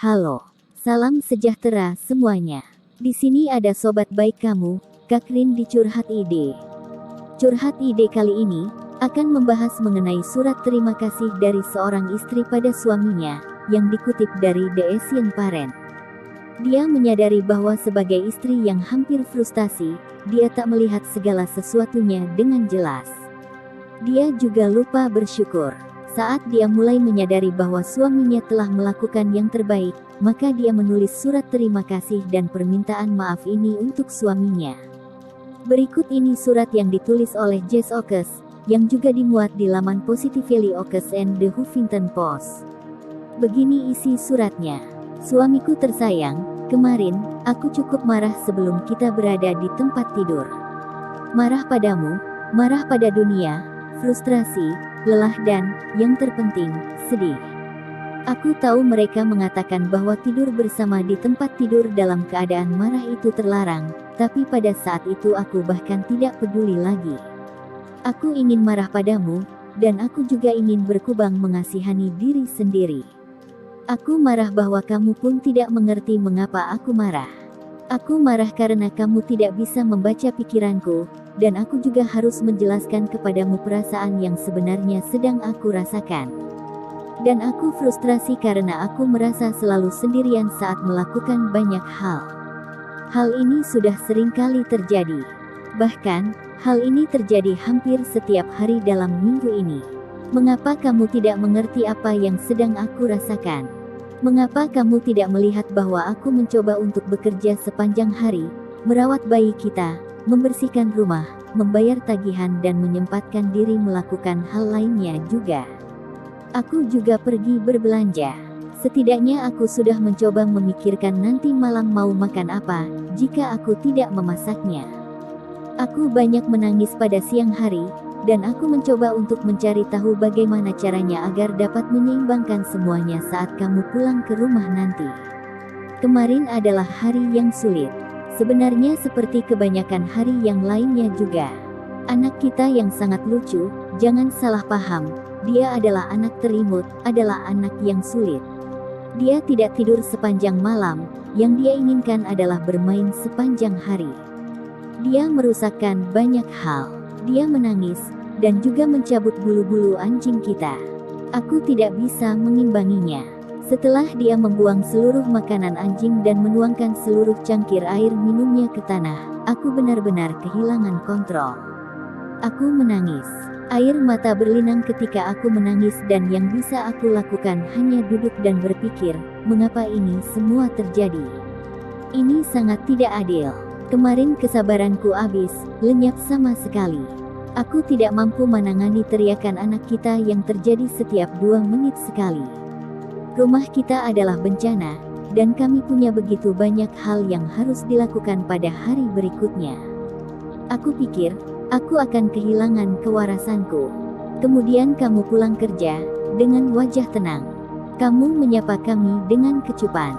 Halo, salam sejahtera semuanya. Di sini ada sobat baik kamu, Kak Rin di Curhat Ide. Curhat Ide kali ini akan membahas mengenai surat terima kasih dari seorang istri pada suaminya, yang dikutip dari The Asian Parent. Dia menyadari bahwa sebagai istri yang hampir frustasi, dia tak melihat segala sesuatunya dengan jelas. Dia juga lupa bersyukur. Saat dia mulai menyadari bahwa suaminya telah melakukan yang terbaik, maka dia menulis surat terima kasih dan permintaan maaf ini untuk suaminya. Berikut ini surat yang ditulis oleh Jess Oakes, yang juga dimuat di laman Positively Oakes and the Huffington Post. Begini isi suratnya. Suamiku tersayang, kemarin, aku cukup marah sebelum kita berada di tempat tidur. Marah padamu, marah pada dunia, frustrasi, lelah dan, yang terpenting, sedih. Aku tahu mereka mengatakan bahwa tidur bersama di tempat tidur dalam keadaan marah itu terlarang, tapi pada saat itu aku bahkan tidak peduli lagi. Aku ingin marah padamu, dan aku juga ingin berkubang mengasihani diri sendiri. Aku marah bahwa kamu pun tidak mengerti mengapa aku marah. Aku marah karena kamu tidak bisa membaca pikiranku, dan aku juga harus menjelaskan kepadamu perasaan yang sebenarnya sedang aku rasakan. Dan aku frustrasi karena aku merasa selalu sendirian saat melakukan banyak hal. Hal ini sudah sering kali terjadi. Bahkan, hal ini terjadi hampir setiap hari dalam minggu ini. Mengapa kamu tidak mengerti apa yang sedang aku rasakan? Mengapa kamu tidak melihat bahwa aku mencoba untuk bekerja sepanjang hari, merawat bayi kita, membersihkan rumah, membayar tagihan dan menyempatkan diri melakukan hal lainnya juga. Aku juga pergi berbelanja. Setidaknya aku sudah mencoba memikirkan nanti malam mau makan apa, jika aku tidak memasaknya. Aku banyak menangis pada siang hari, dan aku mencoba untuk mencari tahu bagaimana caranya agar dapat menyeimbangkan semuanya saat kamu pulang ke rumah nanti. Kemarin adalah hari yang sulit. Sebenarnya seperti kebanyakan hari yang lainnya juga. Anak kita yang sangat lucu, jangan salah paham, dia adalah anak terimut, adalah anak yang sulit. Dia tidak tidur sepanjang malam, yang dia inginkan adalah bermain sepanjang hari. Dia merusakkan banyak hal. Dia menangis, dan juga mencabut bulu-bulu anjing kita. Aku tidak bisa mengimbanginya. Setelah dia membuang seluruh makanan anjing dan menuangkan seluruh cangkir air minumnya ke tanah, aku benar-benar kehilangan kontrol. Aku menangis. Air mata berlinang ketika aku menangis dan yang bisa aku lakukan hanya duduk dan berpikir, mengapa ini semua terjadi? Ini sangat tidak adil. Kemarin kesabaranku habis, lenyap sama sekali. Aku tidak mampu menangani teriakan anak kita yang terjadi setiap 2 menit sekali. Rumah kita adalah bencana, dan kami punya begitu banyak hal yang harus dilakukan pada hari berikutnya. Aku pikir, aku akan kehilangan kewarasanku. Kemudian kamu pulang kerja, dengan wajah tenang. Kamu menyapa kami dengan kecupan.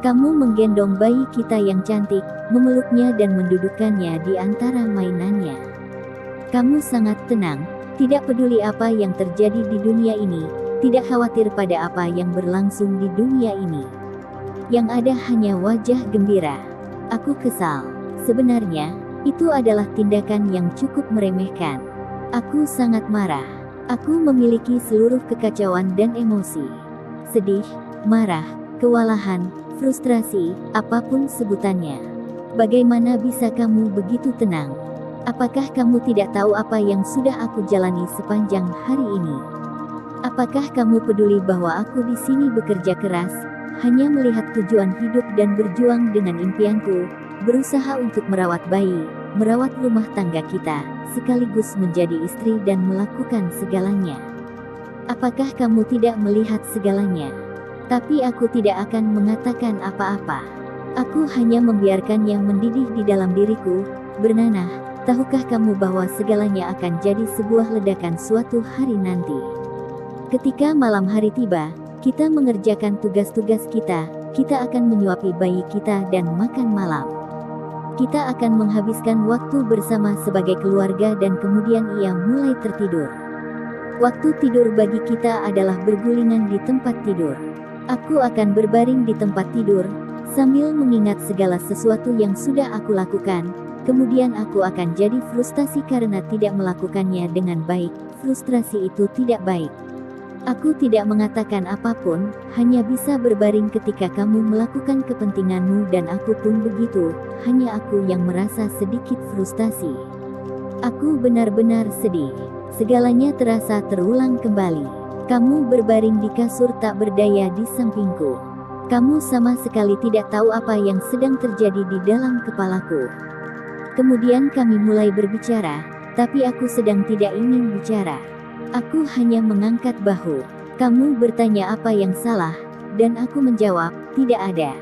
Kamu menggendong bayi kita yang cantik, memeluknya dan mendudukkannya di antara mainannya. Kamu sangat tenang, tidak peduli apa yang terjadi di dunia ini, tidak khawatir pada apa yang berlangsung di dunia ini. Yang ada hanya wajah gembira. Aku kesal. Sebenarnya, itu adalah tindakan yang cukup meremehkan. Aku sangat marah. Aku memiliki seluruh kekacauan dan emosi. Sedih, marah, kewalahan, frustrasi, apapun sebutannya. Bagaimana bisa kamu begitu tenang? Apakah kamu tidak tahu apa yang sudah aku jalani sepanjang hari ini? Apakah kamu peduli bahwa aku di sini bekerja keras, hanya melihat tujuan hidup dan berjuang dengan impianku, berusaha untuk merawat bayi, merawat rumah tangga kita, sekaligus menjadi istri dan melakukan segalanya? Apakah kamu tidak melihat segalanya? Tapi aku tidak akan mengatakan apa-apa. Aku hanya membiarkannya mendidih di dalam diriku, bernanah. Tahukah kamu bahwa segalanya akan jadi sebuah ledakan suatu hari nanti? Ketika malam hari tiba, kita mengerjakan tugas-tugas kita, kita akan menyuapi bayi kita dan makan malam. Kita akan menghabiskan waktu bersama sebagai keluarga dan kemudian ia mulai tertidur. Waktu tidur bagi kita adalah bergulingan di tempat tidur. Aku akan berbaring di tempat tidur, sambil mengingat segala sesuatu yang sudah aku lakukan. Kemudian aku akan jadi frustasi karena tidak melakukannya dengan baik. Frustrasi itu tidak baik. Aku tidak mengatakan apapun, hanya bisa berbaring ketika kamu melakukan kepentinganmu dan aku pun begitu, hanya aku yang merasa sedikit frustasi. Aku benar-benar sedih. Segalanya terasa terulang kembali. Kamu berbaring di kasur tak berdaya di sampingku. Kamu sama sekali tidak tahu apa yang sedang terjadi di dalam kepalaku. Kemudian kami mulai berbicara, tapi aku sedang tidak ingin bicara. Aku hanya mengangkat bahu. Kamu bertanya apa yang salah, dan aku menjawab, tidak ada.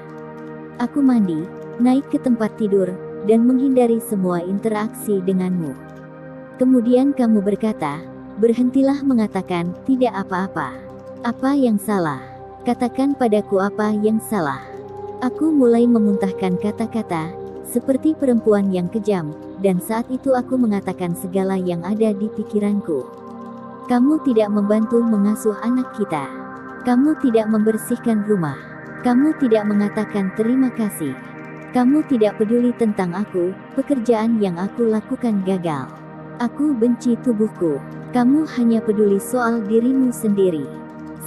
Aku mandi, naik ke tempat tidur, dan menghindari semua interaksi denganmu. Kemudian kamu berkata, berhentilah mengatakan, tidak apa-apa. Apa yang salah? Katakan padaku apa yang salah. Aku mulai memuntahkan kata-kata, seperti perempuan yang kejam, dan saat itu aku mengatakan segala yang ada di pikiranku. Kamu tidak membantu mengasuh anak kita. Kamu tidak membersihkan rumah. Kamu tidak mengatakan terima kasih. Kamu tidak peduli tentang aku, pekerjaan yang aku lakukan gagal. Aku benci tubuhku. Kamu hanya peduli soal dirimu sendiri.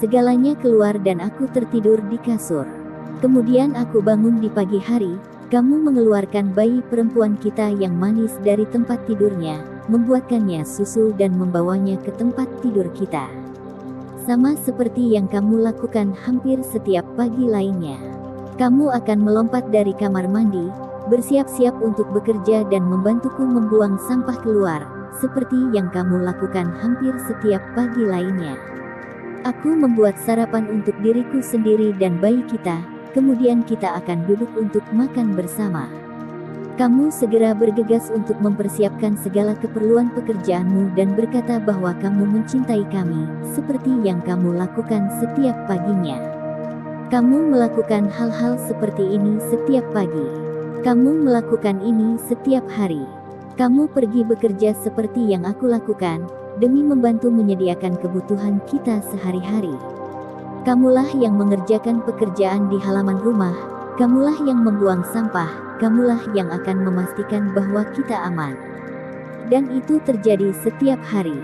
Segalanya keluar dan aku tertidur di kasur. Kemudian aku bangun di pagi hari. Kamu mengeluarkan bayi perempuan kita yang manis dari tempat tidurnya, membuatkannya susu dan membawanya ke tempat tidur kita. Sama seperti yang kamu lakukan hampir setiap pagi lainnya. Kamu akan melompat dari kamar mandi, bersiap-siap untuk bekerja dan membantuku membuang sampah keluar, seperti yang kamu lakukan hampir setiap pagi lainnya. Aku membuat sarapan untuk diriku sendiri dan bayi kita. Kemudian kita akan duduk untuk makan bersama. Kamu segera bergegas untuk mempersiapkan segala keperluan pekerjaanmu dan berkata bahwa kamu mencintai kami, seperti yang kamu lakukan setiap paginya. Kamu melakukan hal-hal seperti ini setiap pagi. Kamu melakukan ini setiap hari. Kamu pergi bekerja seperti yang aku lakukan, demi membantu menyediakan kebutuhan kita sehari-hari. Kamulah yang mengerjakan pekerjaan di halaman rumah, kamulah yang membuang sampah, kamulah yang akan memastikan bahwa kita aman. Dan itu terjadi setiap hari.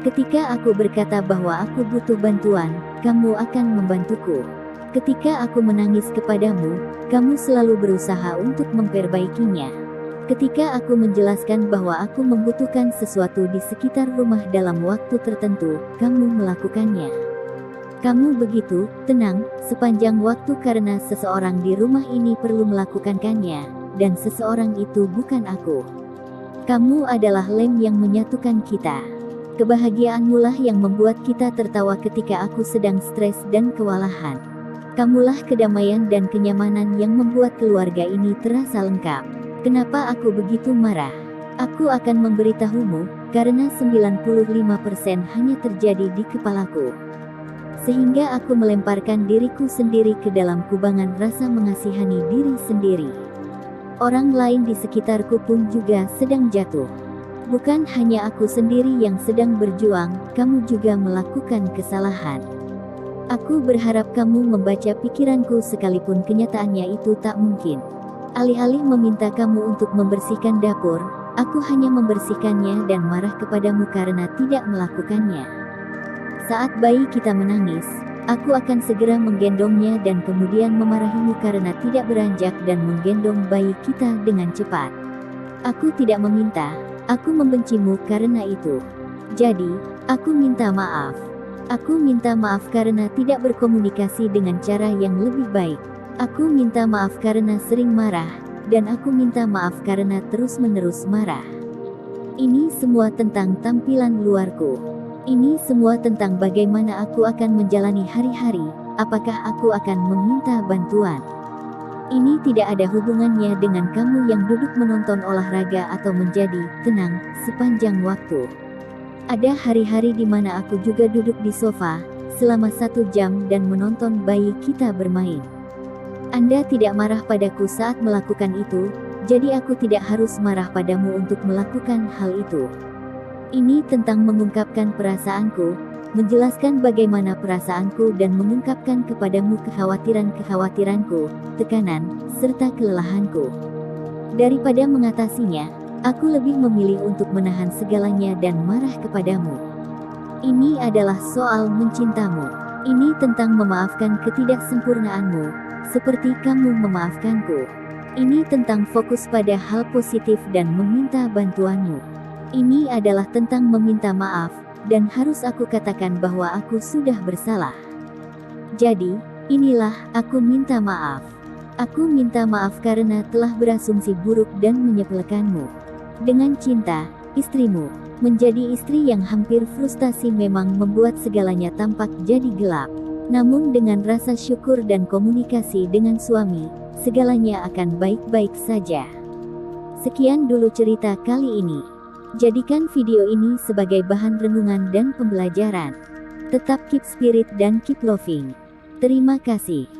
Ketika aku berkata bahwa aku butuh bantuan, kamu akan membantuku. Ketika aku menangis kepadamu, kamu selalu berusaha untuk memperbaikinya. Ketika aku menjelaskan bahwa aku membutuhkan sesuatu di sekitar rumah dalam waktu tertentu, kamu melakukannya. Kamu begitu tenang sepanjang waktu karena seseorang di rumah ini perlu melakukannya, dan seseorang itu bukan aku. Kamu adalah lem yang menyatukan kita. Kebahagiaanmulah yang membuat kita tertawa ketika aku sedang stres dan kewalahan. Kamulah kedamaian dan kenyamanan yang membuat keluarga ini terasa lengkap. Kenapa aku begitu marah? Aku akan memberitahumu, karena 95% hanya terjadi di kepalaku. Sehingga aku melemparkan diriku sendiri ke dalam kubangan rasa mengasihani diri sendiri. Orang lain di sekitarku pun juga sedang jatuh. Bukan hanya aku sendiri yang sedang berjuang, kamu juga melakukan kesalahan. Aku berharap kamu membaca pikiranku sekalipun kenyataannya itu tak mungkin. Alih-alih meminta kamu untuk membersihkan dapur, aku hanya membersihkannya dan marah kepadamu karena tidak melakukannya. Saat bayi kita menangis, aku akan segera menggendongnya dan kemudian memarahimu karena tidak beranjak dan menggendong bayi kita dengan cepat. Aku tidak meminta, aku membencimu karena itu. Jadi, aku minta maaf. Aku minta maaf karena tidak berkomunikasi dengan cara yang lebih baik. Aku minta maaf karena sering marah, dan aku minta maaf karena terus-menerus marah. Ini semua tentang tampilan luarku. Ini semua tentang bagaimana aku akan menjalani hari-hari, apakah aku akan meminta bantuan. Ini tidak ada hubungannya dengan kamu yang duduk menonton olahraga atau menjadi tenang sepanjang waktu. Ada hari-hari di mana aku juga duduk di sofa, selama 1 jam dan menonton bayi kita bermain. Anda tidak marah padaku saat melakukan itu, jadi aku tidak harus marah padamu untuk melakukan hal itu. Ini tentang mengungkapkan perasaanku, menjelaskan bagaimana perasaanku dan mengungkapkan kepadamu kekhawatiran-kekhawatiranku, tekanan, serta kelelahanku. Daripada mengatasinya, aku lebih memilih untuk menahan segalanya dan marah kepadamu. Ini adalah soal mencintamu. Ini tentang memaafkan ketidaksempurnaanmu, seperti kamu memaafkanku. Ini tentang fokus pada hal positif dan meminta bantuanmu. Ini adalah tentang meminta maaf, dan harus aku katakan bahwa aku sudah bersalah. Jadi, inilah aku minta maaf. Aku minta maaf karena telah berasumsi buruk dan menyepelekanmu. Dengan cinta, istrimu. Menjadi istri yang hampir frustasi memang membuat segalanya tampak jadi gelap. Namun dengan rasa syukur dan komunikasi dengan suami, segalanya akan baik-baik saja. Sekian dulu cerita kali ini. Jadikan video ini sebagai bahan renungan dan pembelajaran. Tetap keep spirit dan keep loving. Terima kasih.